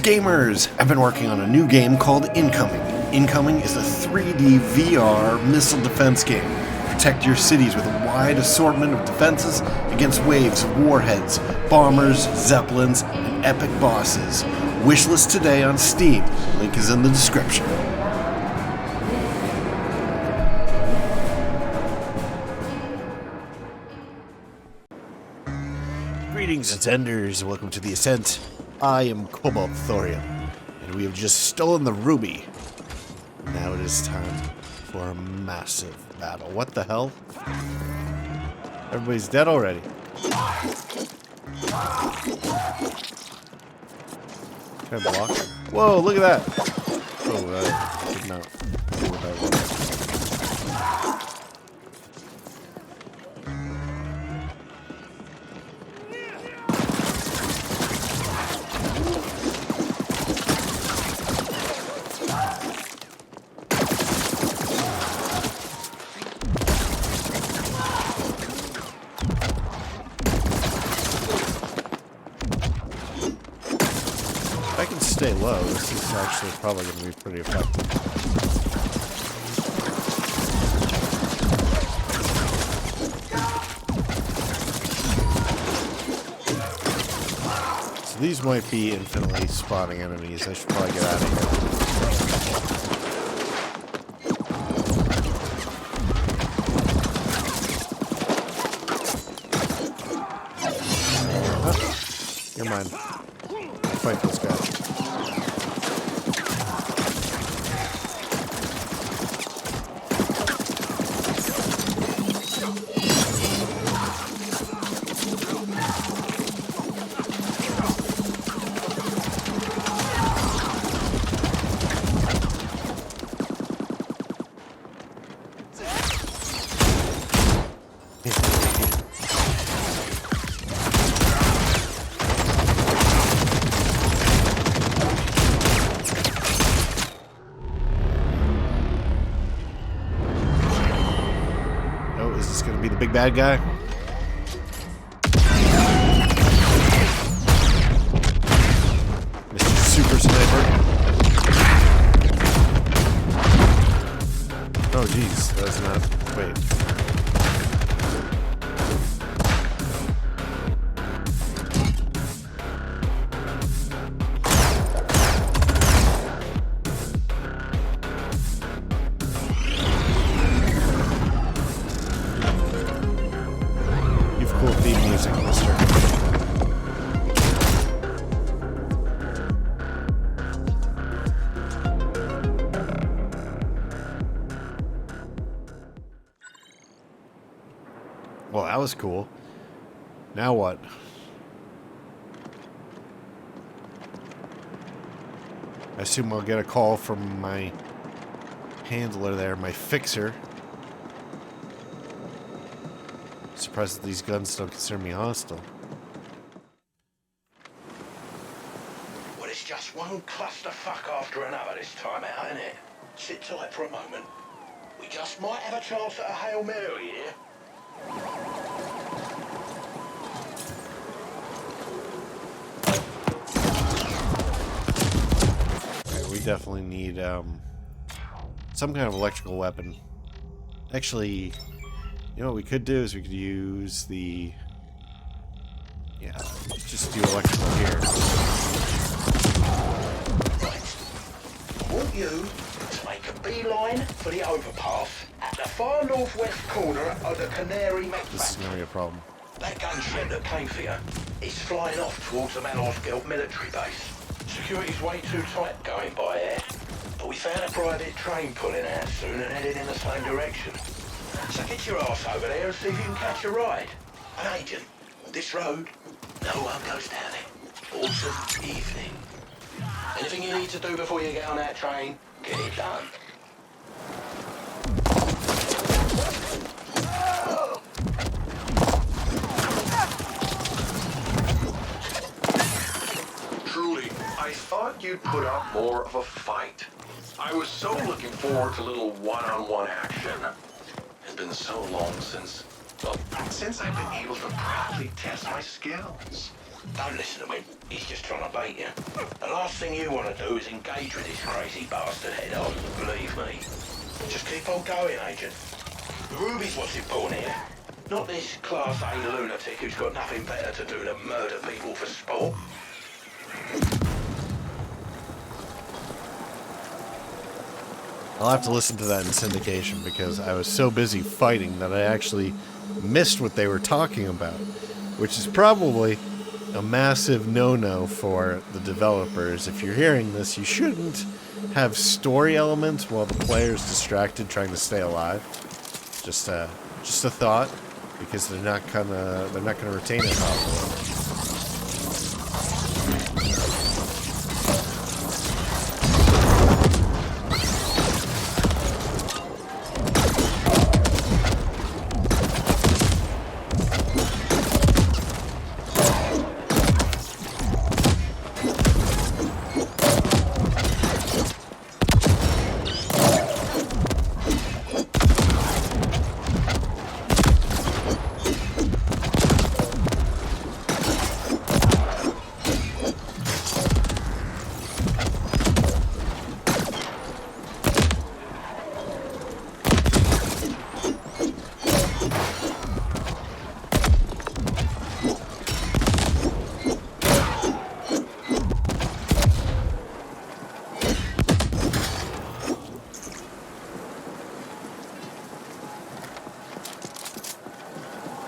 Gamers! I've been working on a new game called Incoming. Incoming is a 3D VR missile defense game. Protect your cities with a wide assortment of defenses against waves of warheads, bombers, zeppelins, and epic bosses. Wishlist today on Steam. Link is in the description. Greetings, Ascenders, and welcome to the Ascent. I am Cobalt Thorium, and we have just stolen the ruby. Now it is time for a massive battle. What the hell? Everybody's dead already. Can I block? Whoa, look at that! Oh, did not do what I wanted. If I can stay low, this is actually probably going to be pretty effective. So these might be infinitely spawning enemies. I should probably get out of here. Never mind. Fight those guys. Is this going to be the big bad guy? Mr. Super Sniper. Oh, jeez. That's not... Wait. Cool theme music, mister. Well, that was cool. Now what? I assume I'll get a call from my handler there, my fixer. Surprised that these guns don't consider me hostile. Well, it's just one clusterfuck after another this time out, isn't it? Sit tight for a moment. We just might have a chance at a Hail Mary here. Okay, we definitely need some kind of electrical weapon. Actually, you know what we could do is we could use the... Yeah, let's just do electrical here. Right. I want you to make a beeline for the overpass at the far northwest corner of the Canary Mech This is going to be a problem. That gunship that came for you is flying off towards the Manorskill military base. Security's way too tight going by there, but we found a private train pulling out soon and headed in the same direction. So get your ass over there and see if you can catch a ride. An agent, this road, no one goes down it. Autumn evening. Anything you need to do before you get on that train, get it done. Truly, I thought you'd put up more of a fight. I was so looking forward to a little one-on-one action. It's been so long since I've been able to proudly test my skills. Don't listen to him. He's just trying to bait you. The last thing you want to do is engage with this crazy bastard head on, believe me. Just keep on going, Agent. Ruby's what's important here. Not this Class A lunatic who's got nothing better to do than murder people for sport. I'll have to listen to that in syndication because I was so busy fighting that I actually missed what they were talking about, which is probably a massive no-no for the developers. If you're hearing this, you shouldn't have story elements while the player's distracted trying to stay alive. Just a thought, because they're not gonna retain it properly.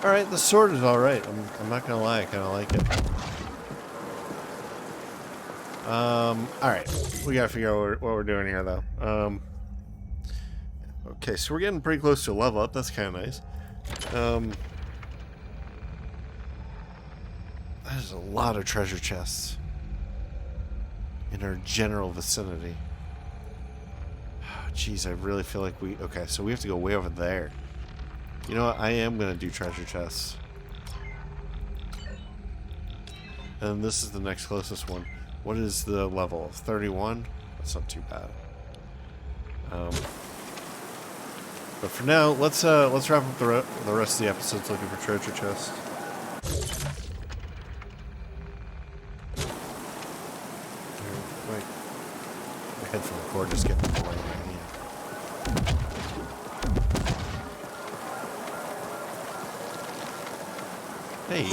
Alright, the sword is alright. I'm not gonna lie, I kinda like it. Alright. We gotta figure out what we're doing here, though. Okay, so we're getting pretty close to a level up. That's kinda nice. There's a lot of treasure chests in our general vicinity. Jeez, I really feel like we... Okay, so we have to go way over there. You know what? I am going to do treasure chests. And this is the next closest one. What is the level? 31? That's not too bad. But for now, let's wrap up the rest of the episodes looking for treasure chests. Wait. My headphone cord just getting away in my hand. Hey.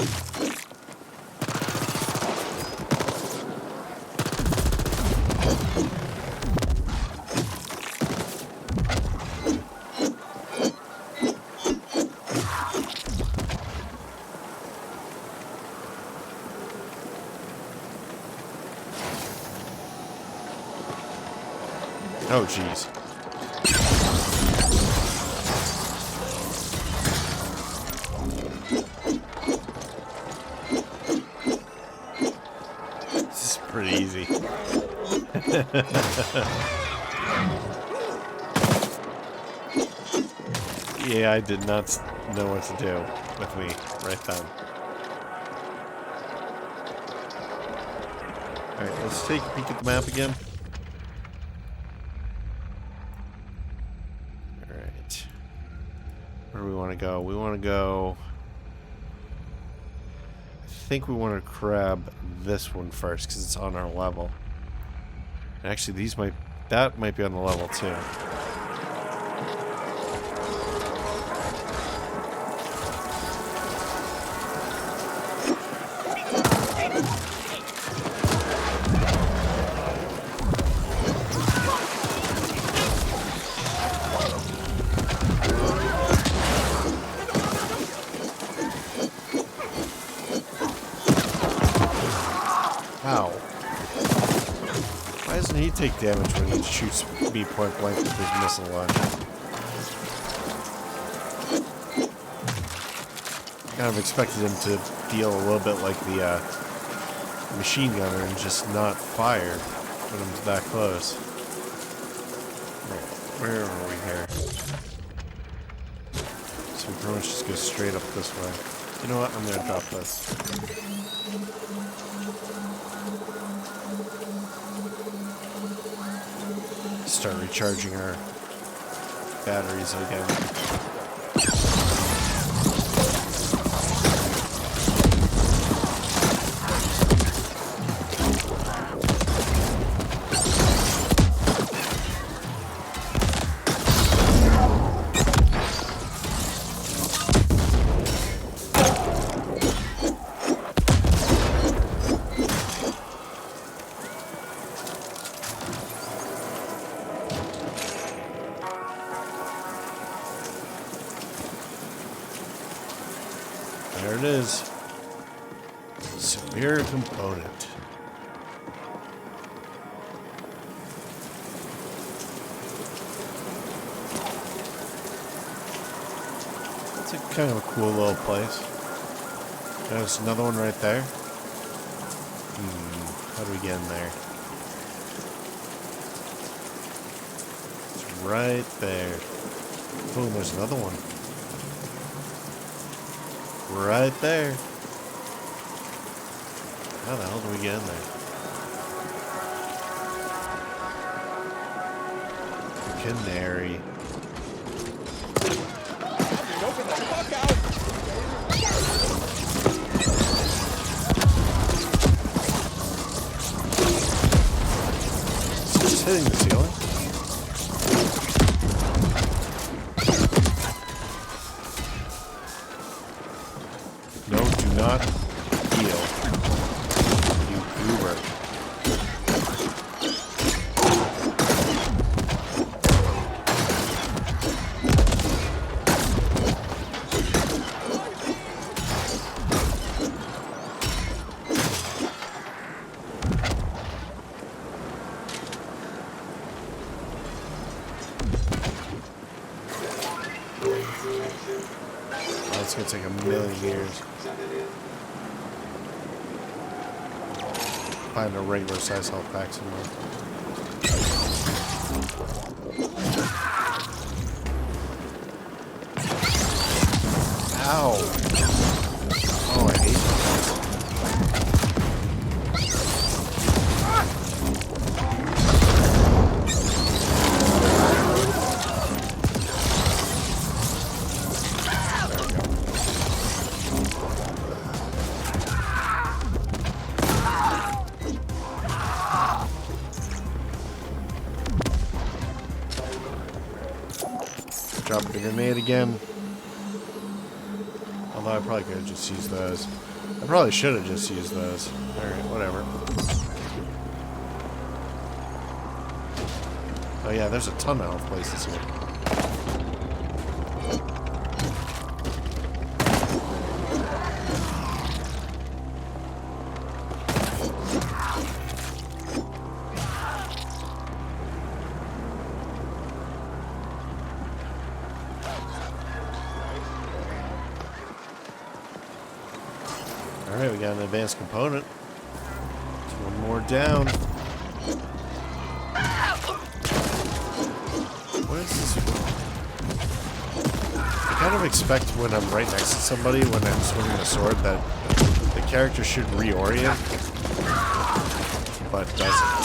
Oh, jeez. Pretty easy. Yeah, I did not know what to do with me right then. Alright, let's take a peek at the map again. Alright. Where do we want to go? We want to go... I think we want to grab this one first because it's on our level. And actually, that might be on the level too. Ow. Why doesn't he take damage when he shoots me point blank with his missile launcher? Kind of expected him to deal a little bit like the machine gunner and just not fire when I'm that close. Where are we here? So we pretty much just go straight up this way. You know what? I'm gonna drop this. Start recharging our batteries again. There it is. Severe component. That's a kind of a cool little place. There's another one right there. How do we get in there? It's right there. Boom, there's another one. Right there. How the hell do we get in there? Canary. Open the fuck out! Is it just hitting the ceiling? No, do not heal. You goober. It's gonna take a million years. Find a regular size health pack somewhere. Ow! Oh, I hate that. Drop the grenade again. Although I probably could have just used those. I probably should have just used those. Alright, whatever. Oh yeah, there's a ton of health places here. Alright, we got an advanced component. There's one more down. What is this? I kind of expect when I'm right next to somebody, when I'm swinging a sword, that the character should reorient, but doesn't.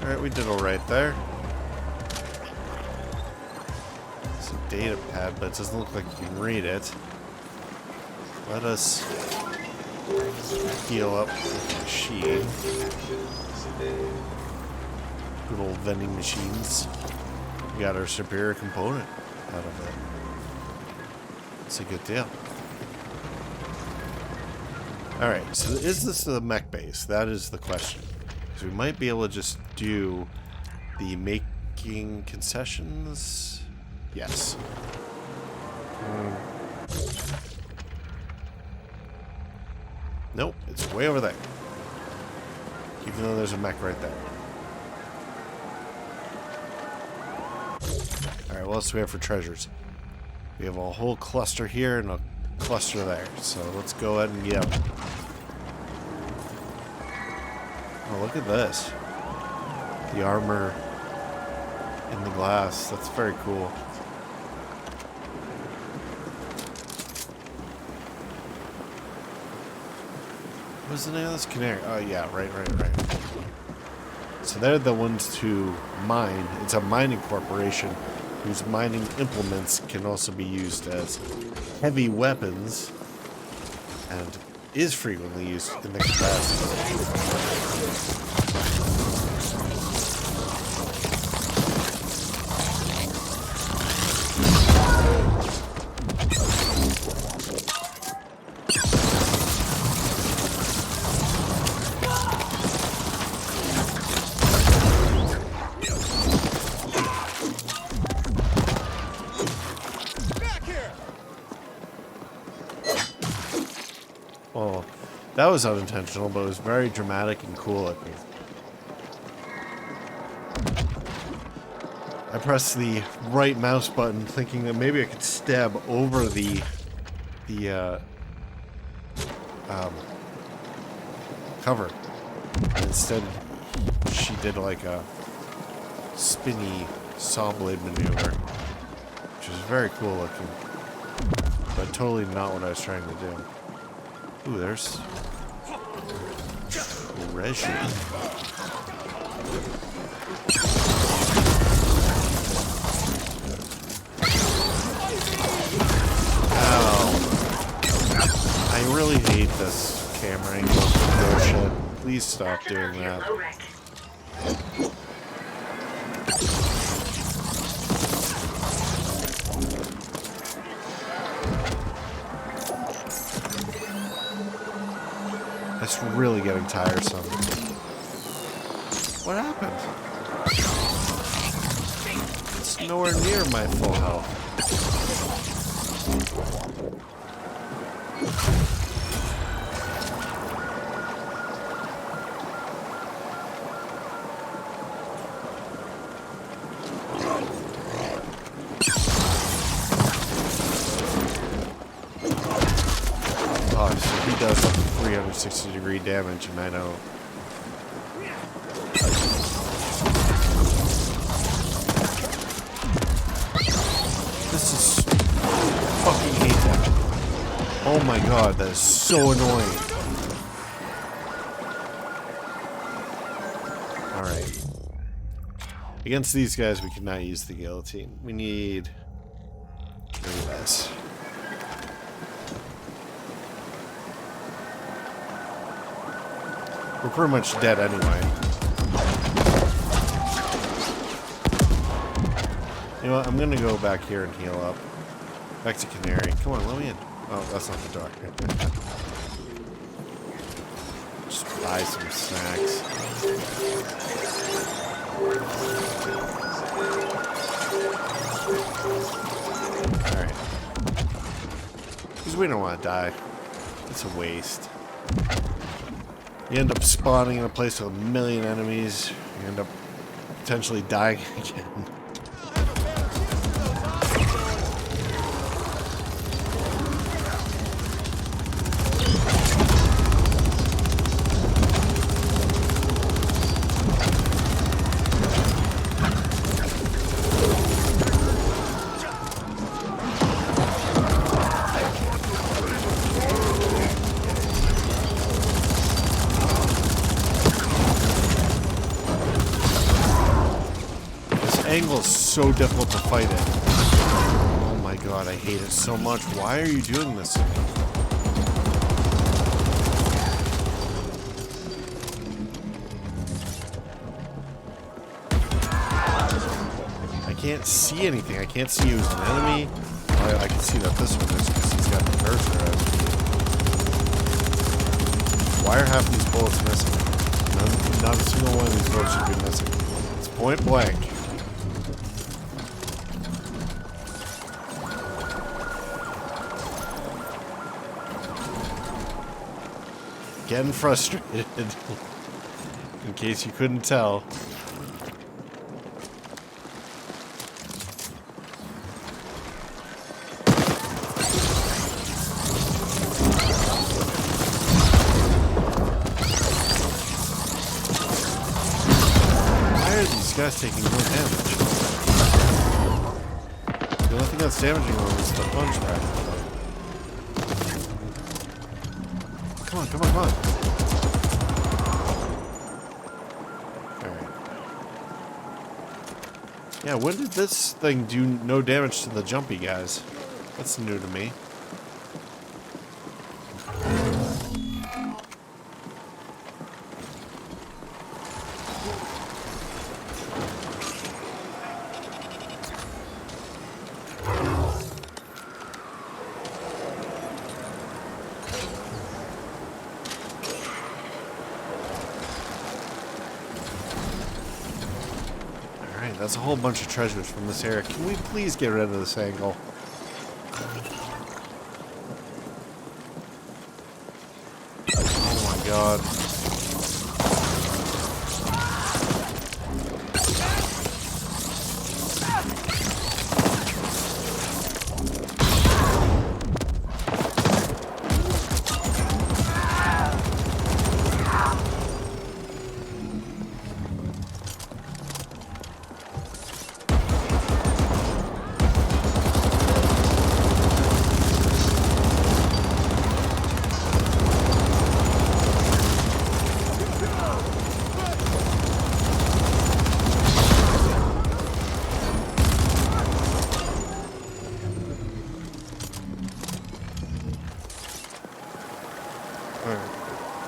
Alright, we did alright there. It's a data pad, but it doesn't look like you can read it. Let us heal up with the machine. Good old vending machines. We got our superior component out of it. It's a good deal. Alright, so is this the mech base? That is the question. So we might be able to just do the making concessions. Yes. Nope, it's way over there. Even though there's a mech right there. Alright, what else do we have for treasures? We have a whole cluster here and a cluster there. So let's go ahead and get them. Oh, look at this. The armor in the glass. That's very cool. What's the name of this canary? Oh, yeah, right. So they're the ones to mine. It's a mining corporation whose mining implements can also be used as heavy weapons and is frequently used in the capacity. That was unintentional, but it was very dramatic and cool looking. I pressed the right mouse button thinking that maybe I could stab over the cover. And instead, she did like a spinny saw blade maneuver, which was very cool looking, but totally not what I was trying to do. Ooh, there's treasure. I really hate this camera angle bullshit. Please stop doing that. That's really getting tiresome. What happened? It's nowhere near my full health. Oh, so he does up to 360-degree damage, and I know. This is fucking hate that. Oh my god, that is so annoying. Alright. Against these guys, we cannot use the guillotine. We need Veles. We're pretty much dead anyway. You know what? I'm gonna go back here and heal up. Back to Canary. Come on, let me in. Oh, that's not the door. Just buy some snacks. Alright. Because we don't want to die. It's a waste. You end up spawning in a place with a million enemies. You end up potentially dying again. Angle's so difficult to fight it. Oh my god, I hate it so much. Why are you doing this to me? I can't see anything. I can't see who's an enemy. I can see that this one is because he's got the cursor out. Why are half these bullets missing? Not a single one of these bullets should be missing. It's point blank. Getting frustrated, in case you couldn't tell. Why are these guys taking no damage? The only thing that's damaging them is the punch rack. Come on, come on, come on. Alright. Yeah, when did this thing do no damage to the jumpy guys? That's new to me. That's a whole bunch of treasures from this area. Can we please get rid of this angle? Oh God.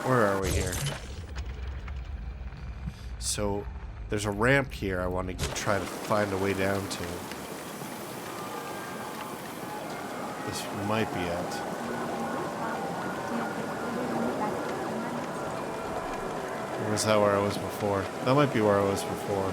Where are we here? So, there's a ramp here I want to try to find a way down to. This might be it. Or was that where I was before? That might be where I was before.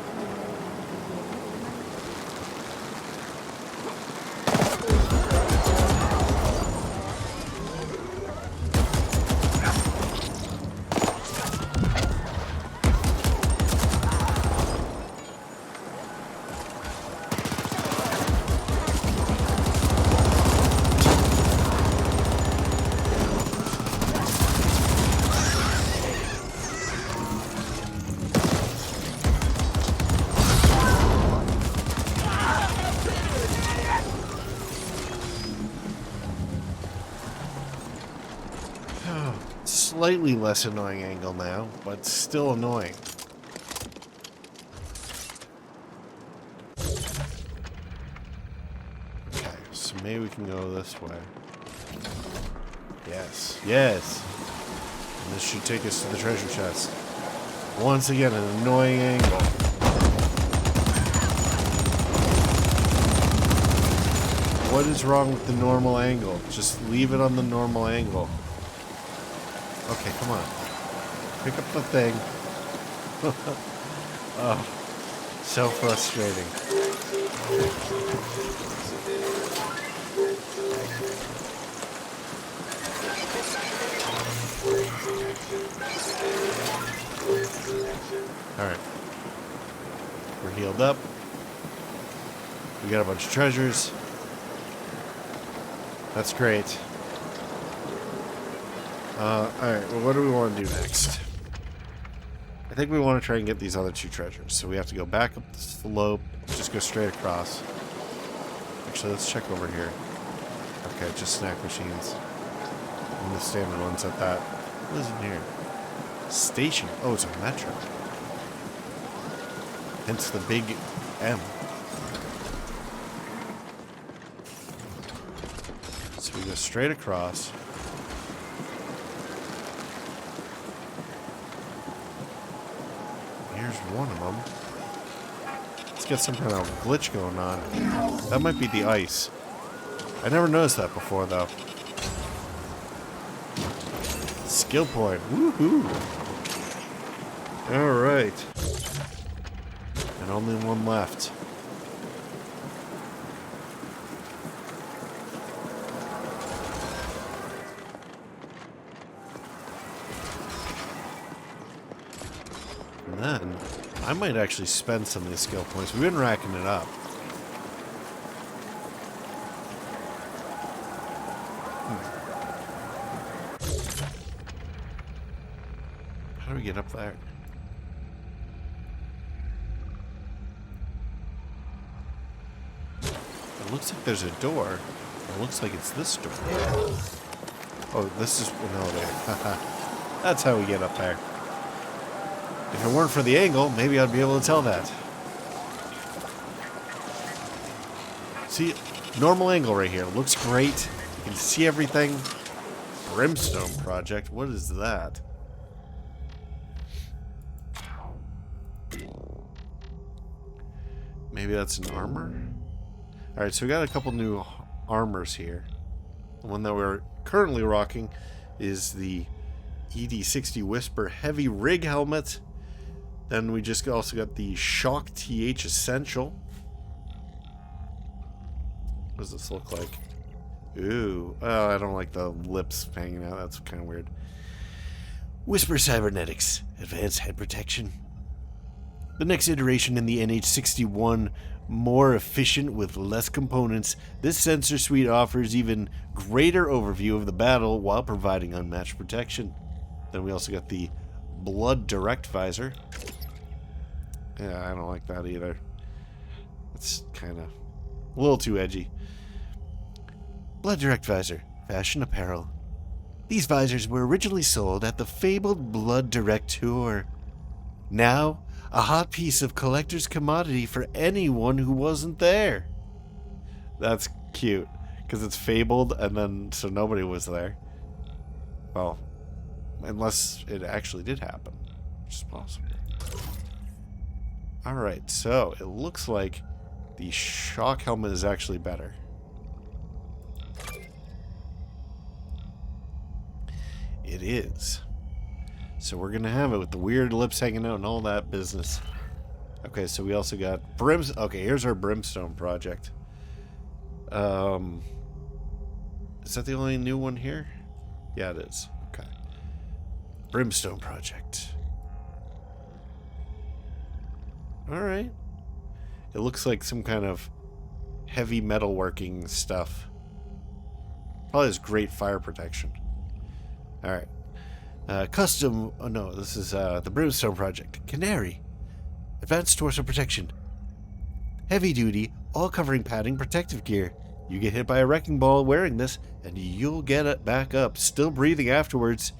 Slightly less annoying angle now, but still annoying. Okay, so maybe we can go this way. Yes, yes! And this should take us to the treasure chest. Once again, an annoying angle. What is wrong with the normal angle? Just leave it on the normal angle. Okay, come on. Pick up the thing. Oh, so frustrating. Alright. We're healed up. We got a bunch of treasures. That's great. Alright, well, what do we want to do next? I think we want to try and get these other two treasures. So we have to go back up the slope, just go straight across. Actually, let's check over here. Okay, just snack machines. And the standard ones at that. What is in here? Station. Oh, it's a metro. Hence the big M. So we go straight across. Here's one of them. Let's get some kind of glitch going on. That might be the ice. I never noticed that before, though. Skill point. Woohoo! Alright. And only one left. And then, I might actually spend some of these skill points. We've been racking it up. How do we get up there? It looks like there's a door. It looks like it's this door. Oh, this is an elevator. That's how we get up there. If it weren't for the angle, maybe I'd be able to tell that. See, normal angle right here. Looks great. You can see everything. Brimstone project. What is that? Maybe that's an armor? Alright, so we got a couple new armors here. The one that we're currently rocking is the ED60 Whisper Heavy Rig Helmet. Then we just also got the Shock TH Essential. What does this look like? Ooh. Oh, I don't like the lips hanging out. That's kind of weird. Whisper Cybernetics, advanced head protection. The next iteration in the NH61, more efficient with less components, this sensor suite offers even greater overview of the battle while providing unmatched protection. Then we also got the Blood Direct Visor. Yeah, I don't like that either. It's kind of a little too edgy. Blood Direct Visor, fashion apparel. These visors were originally sold at the fabled Blood Direct Tour. Now, a hot piece of collector's commodity for anyone who wasn't there. That's cute, because it's fabled, and then so nobody was there. Well, unless it actually did happen, which is possible. Alright, so it looks like the shock helmet is actually better. It is. So we're going to have it with the weird lips hanging out and all that business. Okay, so we also got okay, here's our Brimstone project. Is that the only new one here? Yeah, it is. Okay. Brimstone project. Alright. It looks like some kind of heavy metalworking stuff. Probably has great fire protection. Alright. Custom... Oh no, this is the Brimstone project. Canary. Advanced torso protection. Heavy duty, all covering padding protective gear. You get hit by a wrecking ball wearing this, and you'll get it back up, still breathing afterwards.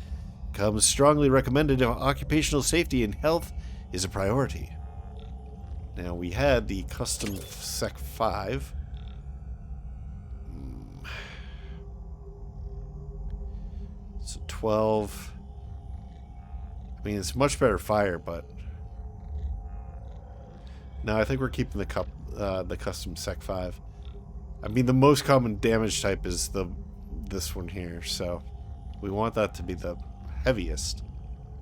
Comes strongly recommended if occupational safety and health is a priority. Now, we had the custom Sec 5. So 12. I mean, it's much better fire, but... No, I think we're keeping the custom Sec 5. I mean, the most common damage type is this one here, so we want that to be the heaviest,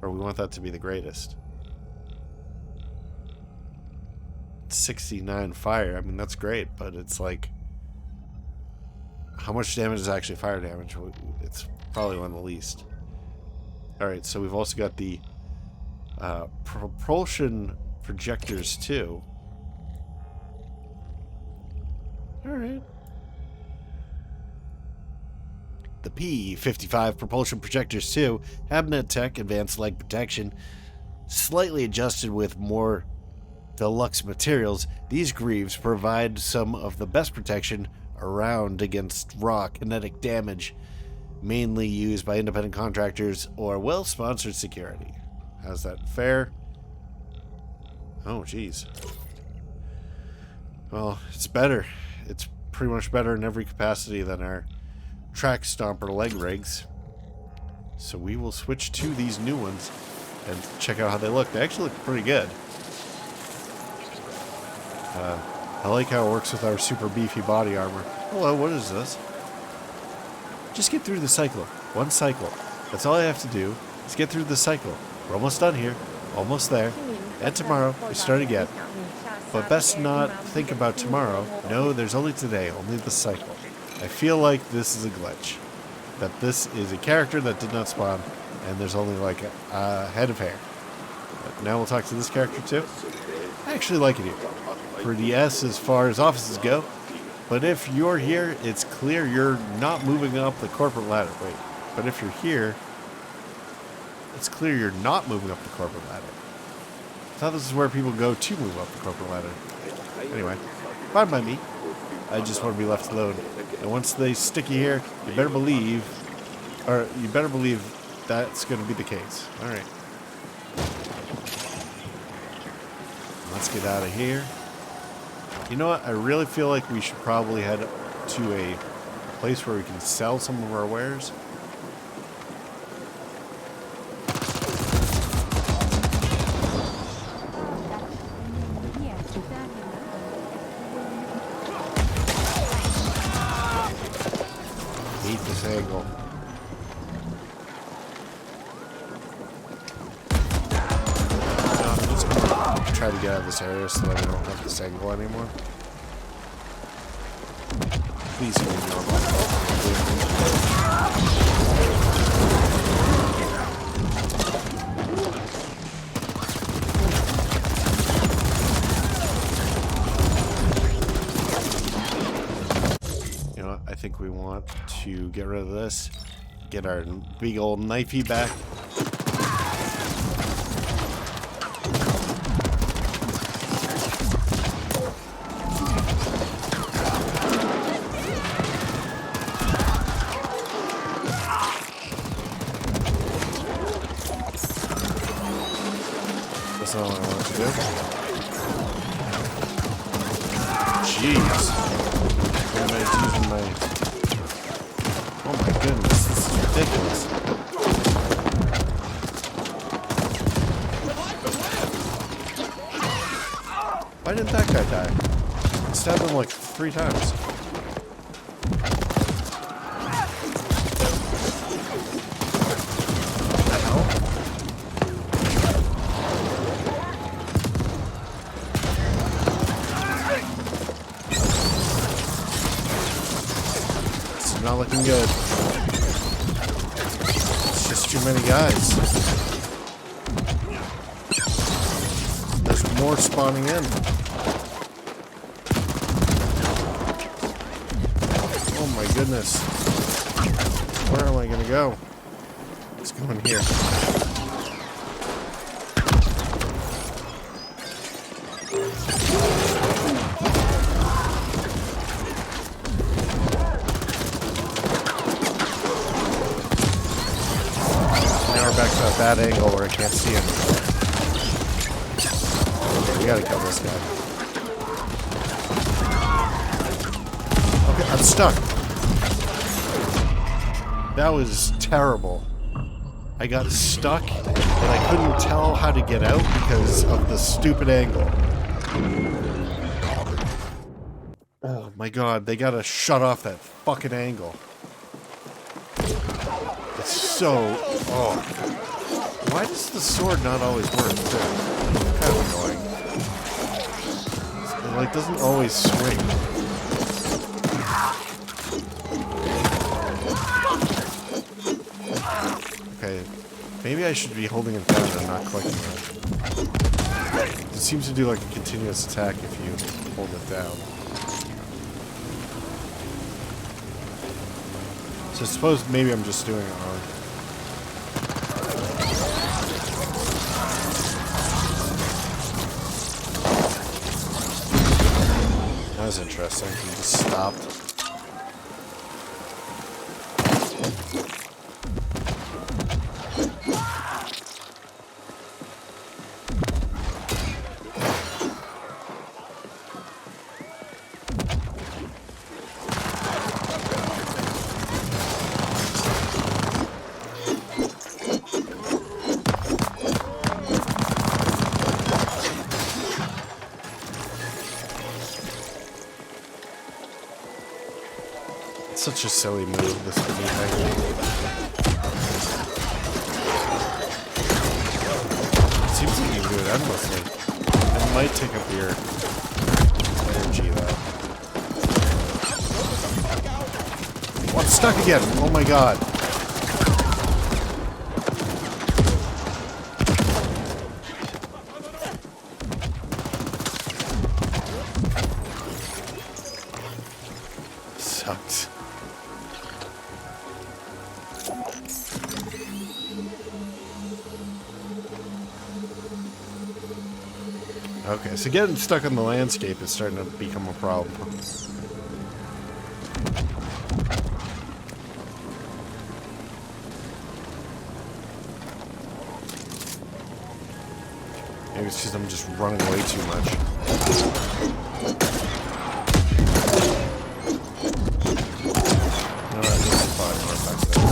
or we want that to be the greatest. 69 fire, I mean, that's great, but it's like, how much damage is actually fire damage? It's probably one of the least. Alright, so we've also got the propulsion projectors too. Alright. The P55 propulsion projectors too have net tech, advanced leg protection, slightly adjusted with more deluxe materials. These greaves provide some of the best protection around against raw kinetic damage, mainly used by independent contractors or well-sponsored security. How's that fair? Oh, jeez. Well, it's better. It's pretty much better in every capacity than our track stomper leg rigs. So we will switch to these new ones and check out how they look. They actually look pretty good. I like how it works with our super beefy body armor. Hello, what is this? Just get through the cycle. One cycle. That's all I have to do is get through the cycle. We're almost done here. Almost there. And tomorrow, we start again. But best not think about tomorrow. No, there's only today. Only the cycle. I feel like this is a glitch. That this is a character that did not spawn, and there's only like a head of hair. But now we'll talk to this character too. I actually like it here. Pretty S as far as offices go. But if you're here, it's clear you're not moving up the corporate ladder. Wait, but if you're here, it's clear you're not moving up the corporate ladder. I thought this is where people go to move up the corporate ladder. Anyway, fine by me. I just want to be left alone. And once they stick you here, you better believe that's going to be the case. All right. Let's get out of here. You know what? I really feel like we should probably head to a place where we can sell some of our wares. Hate this angle. Try to get out of this area so that we don't have this angle anymore. Please give me normal. we want to get rid of this. Get our big old knifey back. That's not what I want to do. Jeez. Am I using my... Oh my goodness, this is ridiculous. Why didn't that guy die? I stabbed him like 3 times. What the hell? Not looking good. It's just too many guys. There's more spawning in. Oh my goodness. Where am I gonna go? Let's go in here. Back to that bad angle where I can't see him. Okay, we gotta kill this guy. Okay, I'm stuck. That was terrible. I got stuck and I couldn't tell how to get out because of the stupid angle. Oh my god, they gotta shut off that fucking angle. It's so... Oh. Why does the sword not always work, too? Kind of annoying. It, like, doesn't always swing. Okay. Maybe I should be holding it down and not clicking it. It seems to do, like, a continuous attack if you hold it down. So I suppose maybe I'm just doing it wrong. That was interesting. He just stopped. Such a silly move, this spinny thing. It seems like you can do it endlessly. It might take up your energy, though. Oh, I'm stuck again! Oh my god. Sucks. Okay, so getting stuck on the landscape is starting to become a problem. Maybe it's because I'm just running way too much. No, this is fine. No effects there.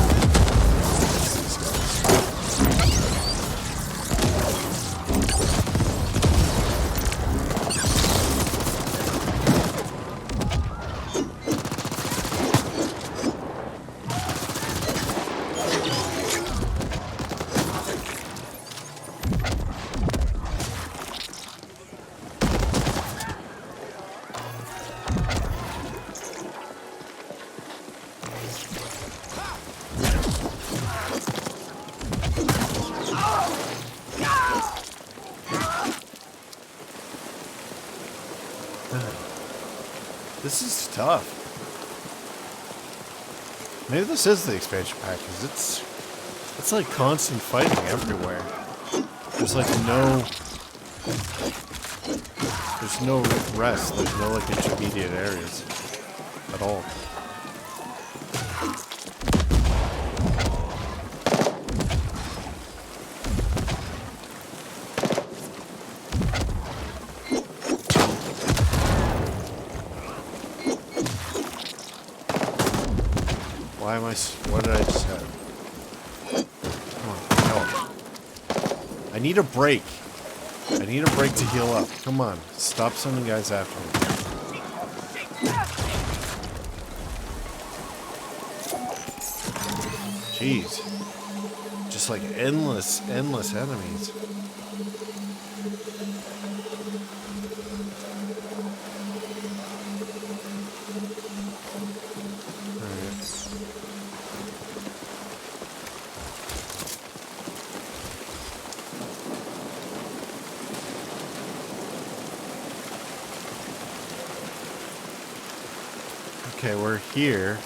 This is tough. Maybe this is the expansion pack, because it's like constant fighting everywhere. There's like there's no rest. There's no like intermediate areas at all. Why am I? What did I just have? Come on, help. I need a break. I need a break to heal up. Come on. Stop sending guys after me. Jeez. Just like endless enemies. Okay, we're here.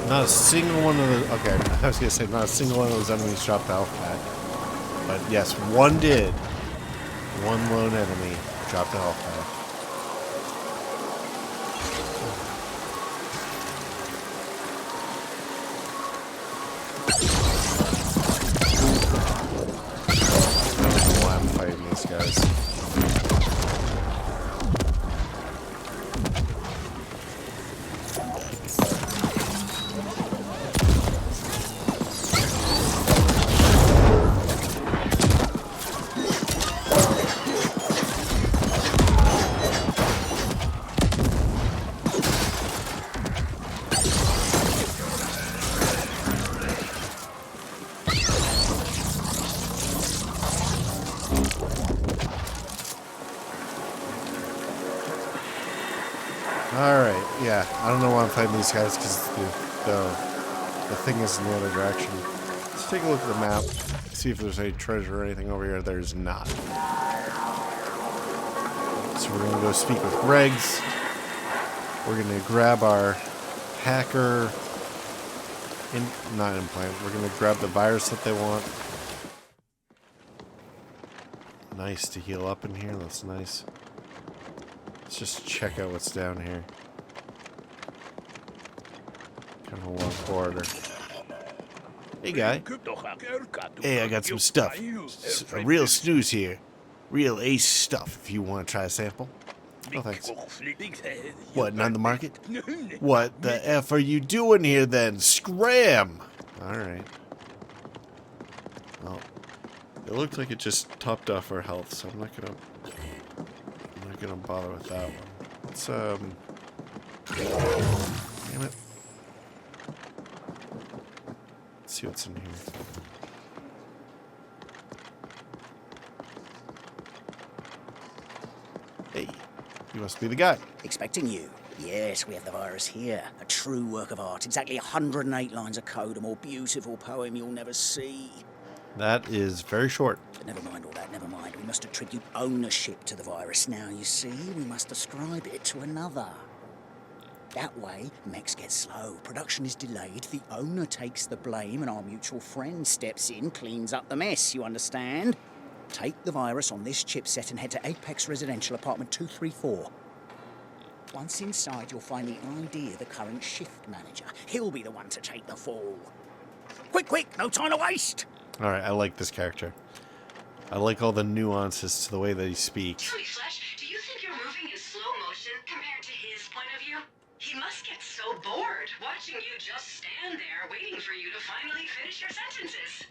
Not a single one of the... Okay, I was going to say not a single one of those enemies dropped the health pack. But yes, one did. One lone enemy dropped the health pack. I don't know why I'm fighting these guys. Alright, yeah. I don't know why I'm fighting these guys, because the thing is in the other direction. Let's take a look at the map, see if there's any treasure or anything over here. There's not. So we're going to go speak with Greg's. We're going to grab our hacker... not implant. We're going to grab the virus that they want. Nice to heal up in here. That's nice. Let's just check out what's down here. Kind of a long corridor. Hey, guy. Hey, I got some stuff. A real snooze here. Real ace stuff, if you want to try a sample. Oh, thanks. What, not in the market? What the F are you doing here, then? Scram! Alright. Well, it looked like it just topped off our health, so I'm not gonna bother with that one. Let's damn it. Let's see what's in here. Hey, you must be the guy. Expecting you. Yes, we have the virus here. A true work of art. Exactly 108 lines of code. A more beautiful poem you'll never see. That is very short. But never mind all that, never mind. We must attribute ownership to the virus. Now, you see, we must ascribe it to another. That way, mechs get slow, production is delayed, the owner takes the blame, and our mutual friend steps in, cleans up the mess, you understand? Take the virus on this chipset and head to Apex Residential Apartment 234. Once inside, you'll find the ID of the current shift manager. He'll be the one to take the fall. Quick, quick, no time to waste! Alright, I like this character. I like all the nuances to the way that he speaks. Sweet Flesh, do you think you're moving in slow motion compared to his point of view? He must get so bored watching you just stand there waiting for you to finally finish your sentences.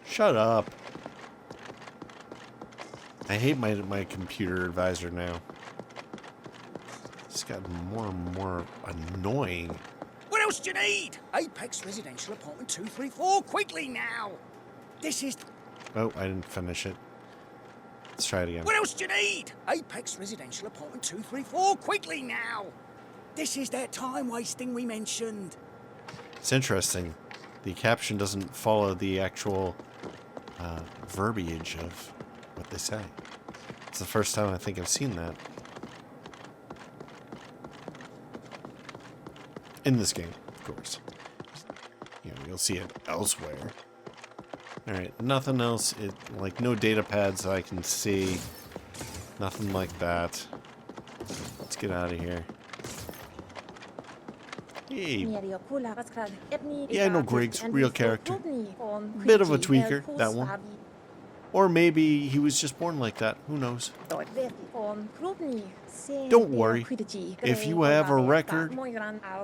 Shut up. I hate my computer advisor now. It's gotten more and more annoying. What else do you need? Apex Residential Apartment 234, quickly now! This is... Oh, I didn't finish it. Let's try it again. What else do you need? Apex Residential Apartment 234, quickly now! This is that time wasting we mentioned. It's interesting. The caption doesn't follow the actual verbiage of what they say. It's the first time I think I've seen that. In this game, of course. You know, you'll see it elsewhere. Alright, nothing else. Like, no data pads that I can see. Nothing like that. Let's get out of here. Hey. Yeah, no Griggs, real character. Bit of a tweaker, that one. Or maybe he was just born like that. Who knows? Don't worry. If you have a record...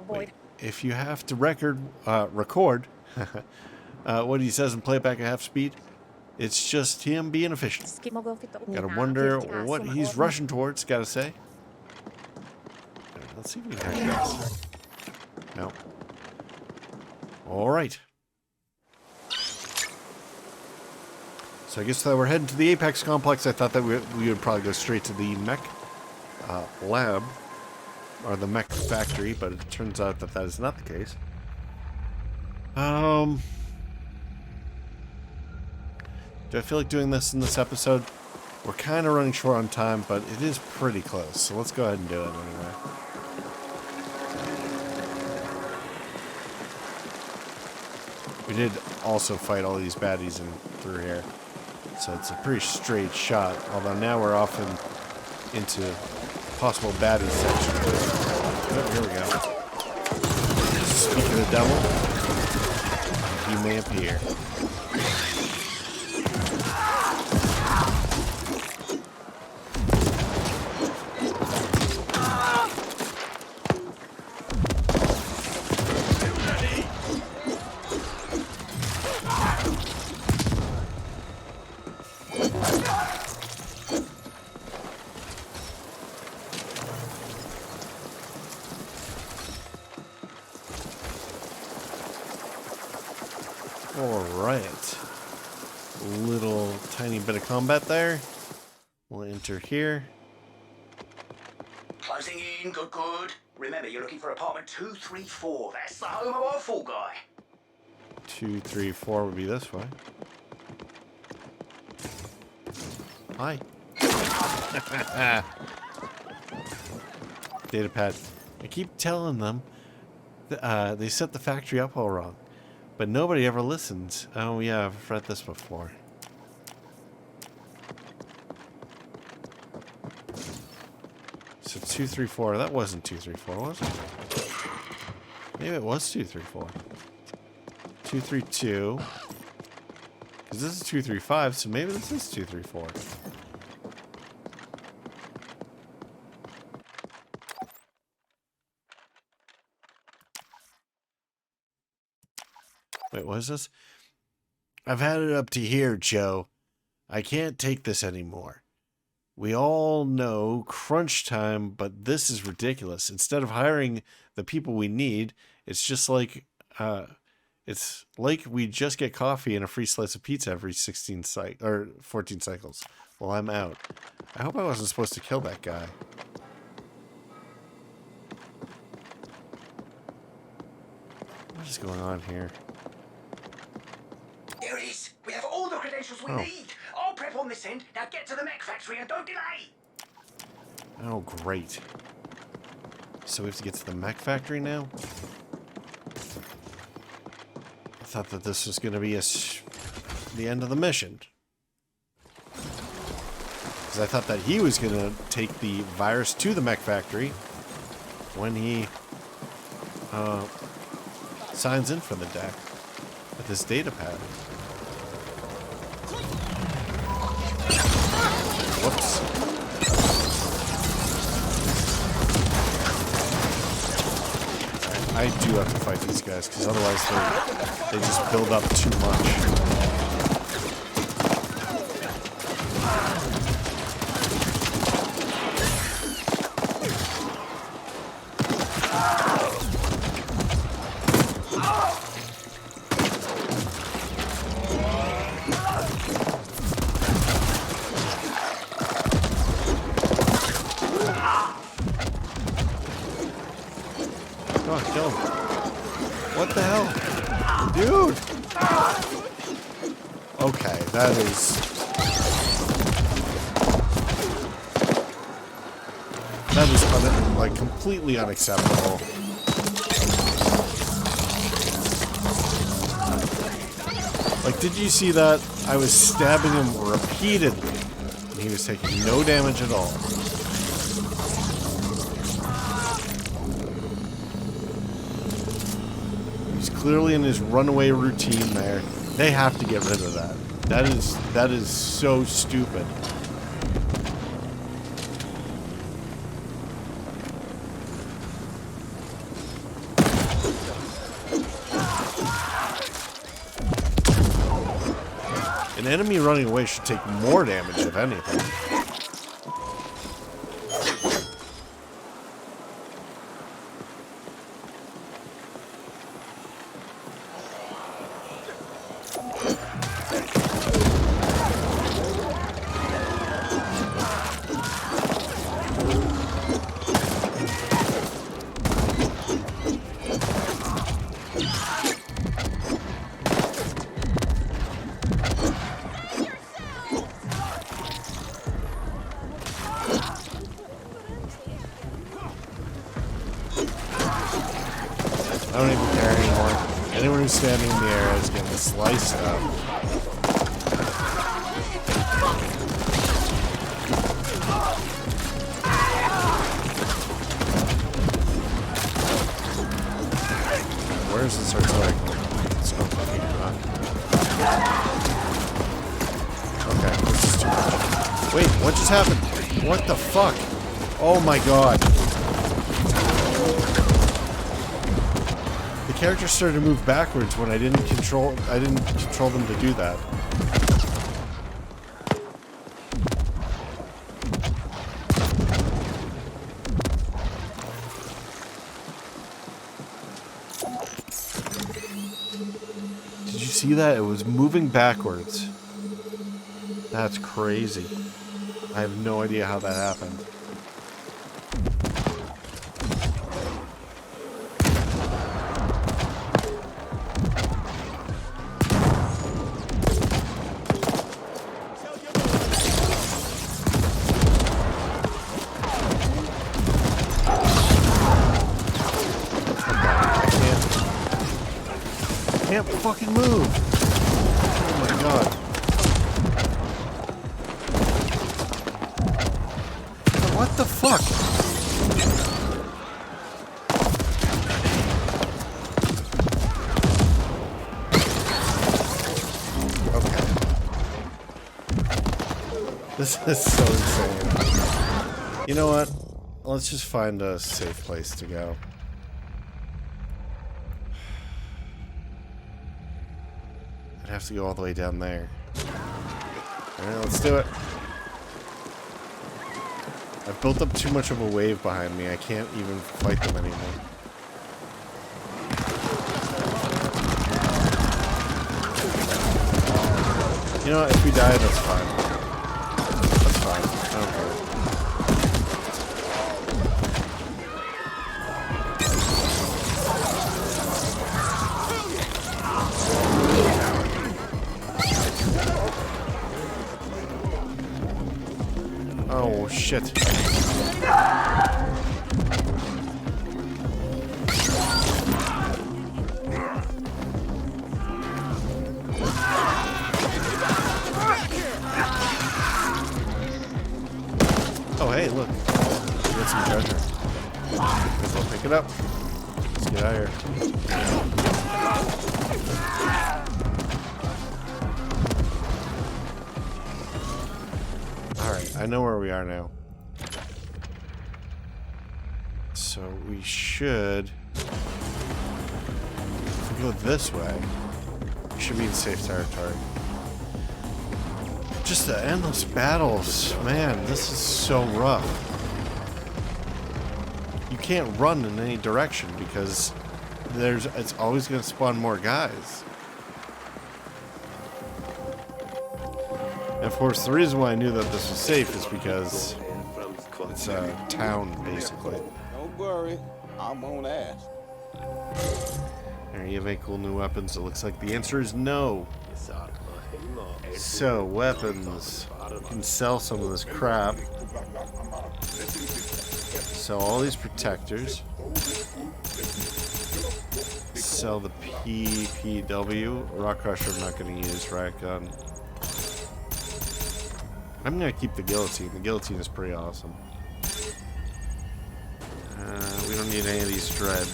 Wait, if you have to record... record... what he says and play it back at half speed, it's just him being efficient. Gotta wonder what he's rushing towards, gotta say. Right, let's see if we can hack this. No. Alright. So I guess we're heading to the Apex complex. I thought that we would probably go straight to the mech lab, or the mech factory, but it turns out that that is not the case. Do I feel like doing this in this episode? We're kind of running short on time, but it is pretty close. So let's go ahead and do it anyway. We did also fight all these baddies through here. So it's a pretty straight shot. Although now we're off into possible baddie section. Oh, here we go. Speak of the devil, he may appear. Alright. Little tiny bit of combat there. We'll enter here. Closing in, good, good. Remember, you're looking for apartment 234. That's the home of our fall guy. 234 would be this way. Hi. Datapad. I keep telling them that, they set the factory up all wrong. But nobody ever listens. Oh yeah, I've read this before. So 234, that wasn't 234, was it? Maybe it was 234. 232. Because this is 235, so maybe this is 234. Wait, what is this? I've had it up to here, Joe. I can't take this anymore. We all know crunch time, but this is ridiculous. Instead of hiring the people we need, it's just like we just get coffee and a free slice of pizza every 14 cycles. Well, I'm out. I hope I wasn't supposed to kill that guy. What is going on here? There it is. We have all the credentials we need. I'll prep on this end. Now get to the mech factory and don't delay. Oh, great. So we have to get to the mech factory now? I thought that this was going to be the end of the mission. Because I thought that he was going to take the virus to the mech factory when he signs in for the deck with this data pad. Whoops. I do have to fight these guys, because otherwise they just build up too much. That is... That is like completely unacceptable. Like, did you see that? I was stabbing him repeatedly, and he was taking no damage at all. He's clearly in his runaway routine there. They have to get rid of that. That is so stupid. An enemy running away should take more damage, if anything. I don't even care anymore. Anyone who's standing in the area is getting sliced up. Where is this artillery? It's no fucking enough. Okay, this is too much. Wait, what just happened? What the fuck? Oh my god. The character started to move backwards when I didn't control them to do that. Did you see that? It was moving backwards. That's crazy. I have no idea how that happened. Can't fucking move. Oh my god. What the fuck? Okay. This is so insane. You know what? Let's just find a safe place to go. Have to go all the way down there. Alright, let's do it. I've built up too much of a wave behind me. I can't even fight them anymore. You know what? If we die, that's fine. That's fine. I don't care. Oh, shit. Oh, hey, look. We got some treasure. Guess I'll pick it up. Let's get out of here. Alright, I know where we are now. So we should... If we go this way, we should be in safe territory. Just the endless battles. Man, this is so rough. You can't run in any direction because it's always going to spawn more guys. And of course, the reason why I knew that this was safe is because it's a town, basically. Don't worry, I won't ask. Are you have any cool new weapons? It looks like the answer is no. So, weapons. You can sell some of this crap. Sell all these protectors. Sell the PPW. Rock Crusher I'm not going to use. Riot Gun. I'm going to keep the Guillotine. The Guillotine is pretty awesome. We don't need any of these Dread.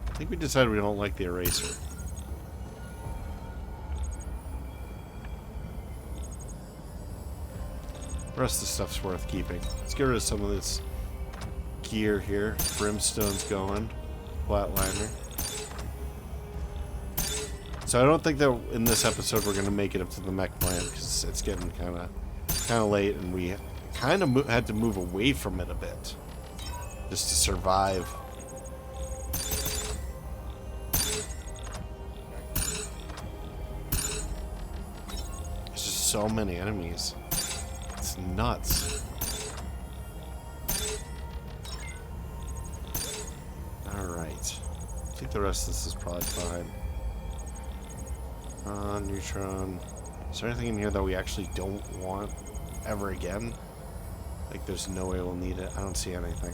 I think we decided we don't like the Eraser. The rest of the stuff's worth keeping. Let's get rid of some of this gear here. Brimstone's going. Flatliner. So I don't think that in this episode we're going to make it up to the mech plant because it's getting kind of late and we kind of had to move away from it a bit just to survive. There's just so many enemies. It's nuts. Alright. I think the rest of this is probably fine. Neutron. Is there anything in here that we actually don't want ever again? Like there's no way we'll need it. I don't see anything.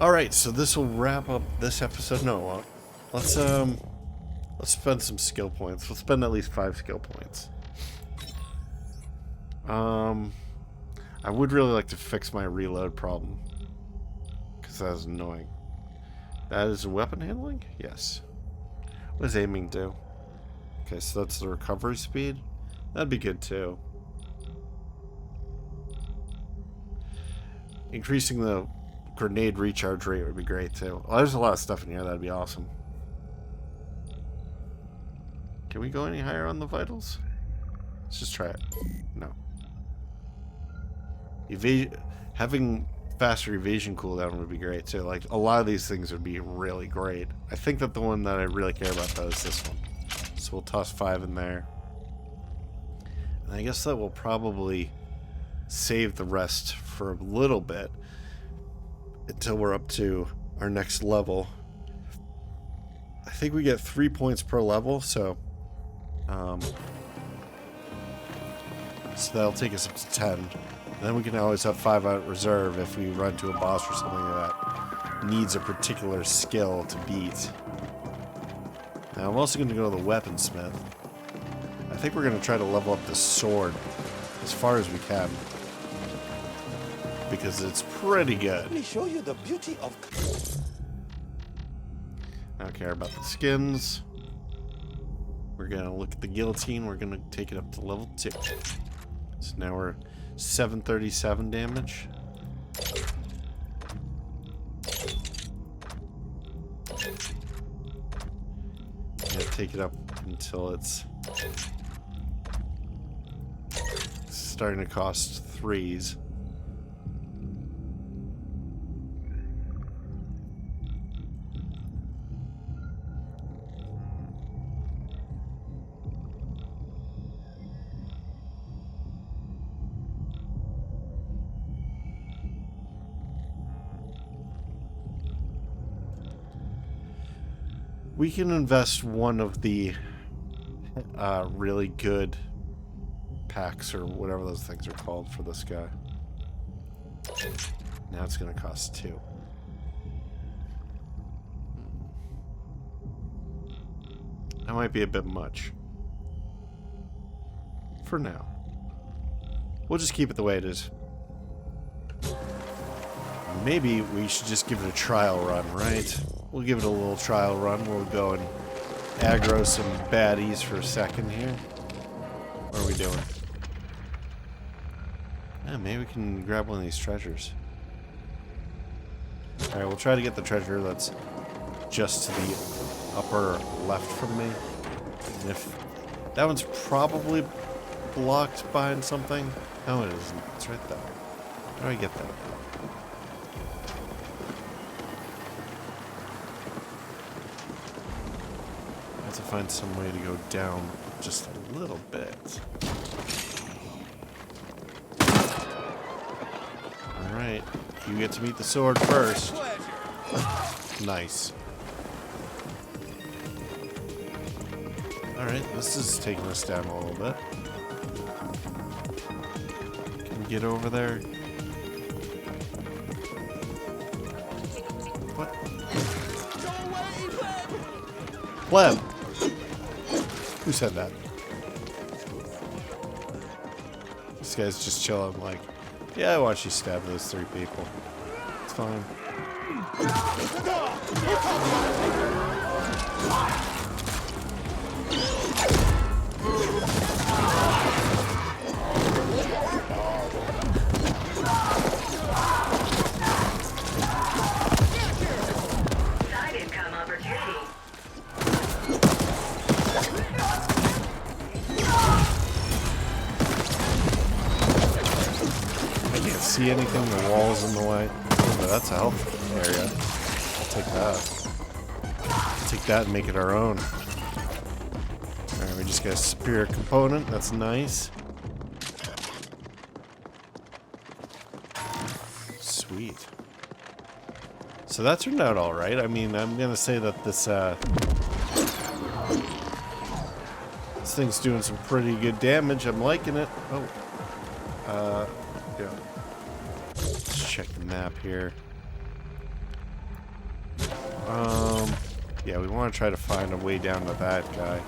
Alright, so this will wrap up this episode. No, it won't. Let's spend some skill points. We'll spend at least 5 skill points. I would really like to fix my reload problem. Because that is annoying. That is weapon handling? Yes. What does aiming do? Okay, so that's the recovery speed. That'd be good too. Increasing the grenade recharge rate would be great too. Well, there's a lot of stuff in here. That'd be awesome. Can we go any higher on the vitals? Let's just try it. No. Having faster evasion cooldown would be great too. Like a lot of these things would be really great. I think that the one that I really care about though is this one. So we'll toss 5 in there. And I guess that will probably save the rest for a little bit until we're up to our next level. I think we get 3 points per level, so that'll take us up to 10. And then we can always have 5 out reserve if we run to a boss or something that needs a particular skill to beat. Now I'm also going to go to the weaponsmith. I think we're going to try to level up the sword as far as we can. Because it's pretty good. Let me show you the beauty of... I don't care about the skins. We're going to look at the guillotine. We're going to take it up to level 2. So now we're 737 damage. Gonna take it up until it's starting to cost 3s. We can invest one of the really good packs or whatever those things are called for this guy. Now it's going to cost 2. That might be a bit much. For now. We'll just keep it the way it is. Maybe we should just give it a trial run, right? We'll give it a little trial run. We'll go and aggro some baddies for a second here. What are we doing? Yeah, maybe we can grab one of these treasures. Alright, we'll try to get the treasure that's just to the upper left from me. And if that one's probably blocked behind something. No, it isn't. It's right there. How do I get that? To find some way to go down just a little bit. Alright, you get to meet the sword first. Nice. Alright, this is taking us down a little bit. Can we get over there? What? Pleb! Who said that? This guy's just chilling like, yeah, I watched you stab those 3 people. It's fine. Side income opportunity. I can't see anything, the wall's in the way. Oh, but that's a health area. I'll take that. Take that and make it our own. Alright, we just got a superior component, that's nice. Sweet. So that turned out alright. I mean, I'm gonna say that this thing's doing some pretty good damage. I'm liking it. Oh. Yeah. Let's check the map here. Yeah, we want to try to find a way down to that guy.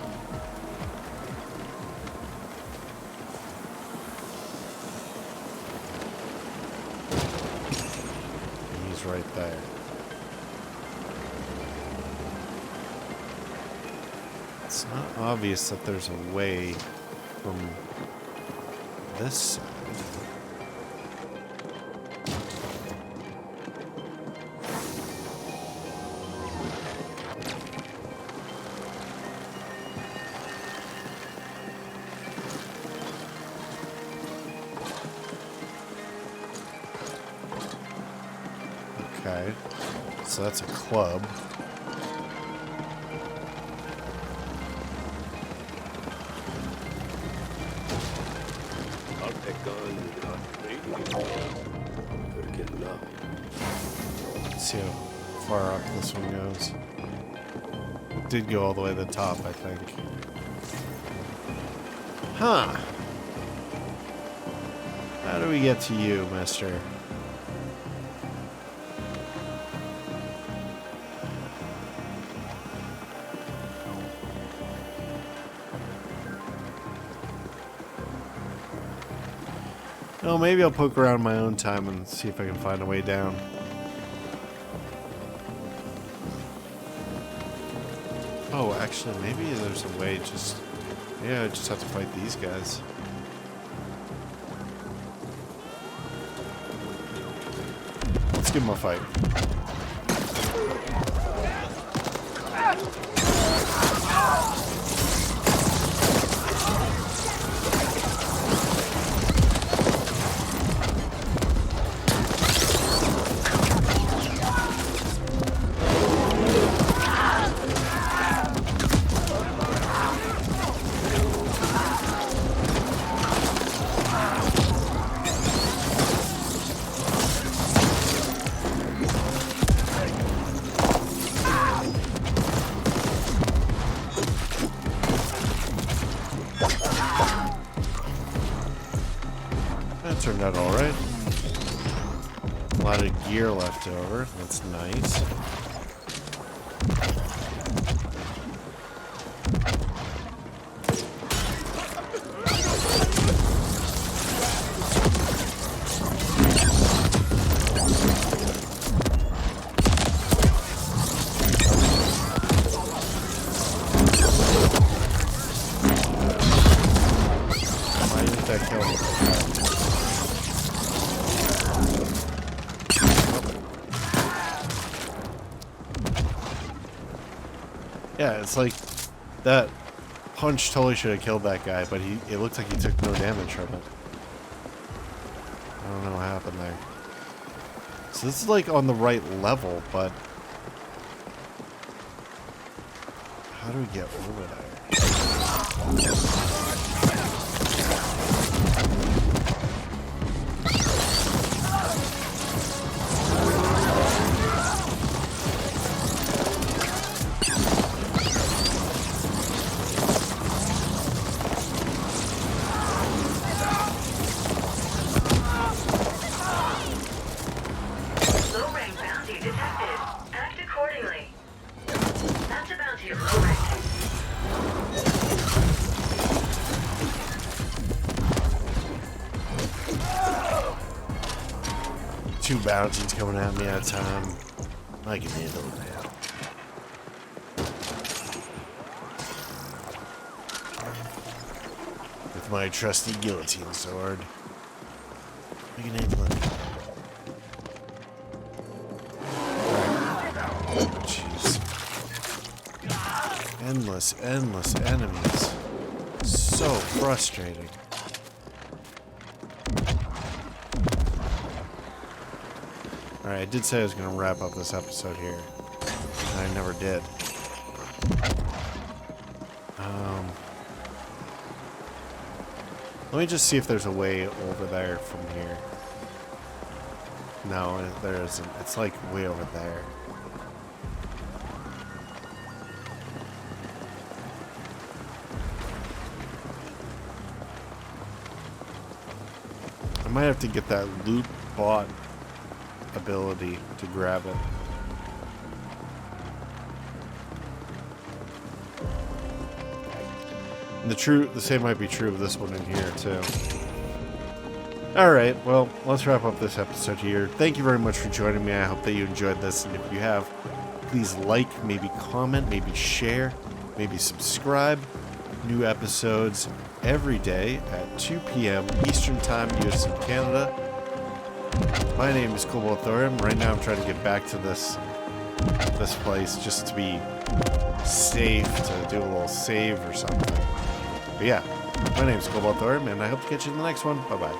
And he's right there. It's not obvious that there's a way from this side. Okay, so that's a club. I'll take guns without pretty good enough. Let's see how far up this one goes. It did go all the way to the top, I think. Huh. How do we get to you, mister? Oh, maybe I'll poke around my own time and see if I can find a way down. Oh, actually, maybe there's a way just... Yeah, I just have to fight these guys. Let's give them a fight. That turned out alright. A lot of gear left over. That's nice. Why did that kill me? Yeah, it's like that punch totally should have killed that guy, but it looked like he took no damage from it. I don't know what happened there. So this is like on the right level, but how do we get over there? 2 bounties coming at me at a time. I can handle that. With my trusty guillotine sword. I can handle it. Oh, jeez. Endless enemies. So frustrating. Alright, I did say I was going to wrap up this episode here. And I never did. Let me just see if there's a way over there from here. No, there isn't. It's like way over there. I might have to get that loot bot ability to grab it. And the same might be true of this one in here too. Alright, well, let's wrap up this episode here. Thank you very much for joining me. I hope that you enjoyed this, and if you have, please like, maybe comment, maybe share, maybe subscribe. New episodes every day at 2 p.m. Eastern Time, US and Canada. My name is Cobalt Thorium. Right now I'm trying to get back to this place just to be safe, to do a little save or something. But yeah, my name is Cobalt Thorium, and I hope to catch you in the next one. Bye-bye.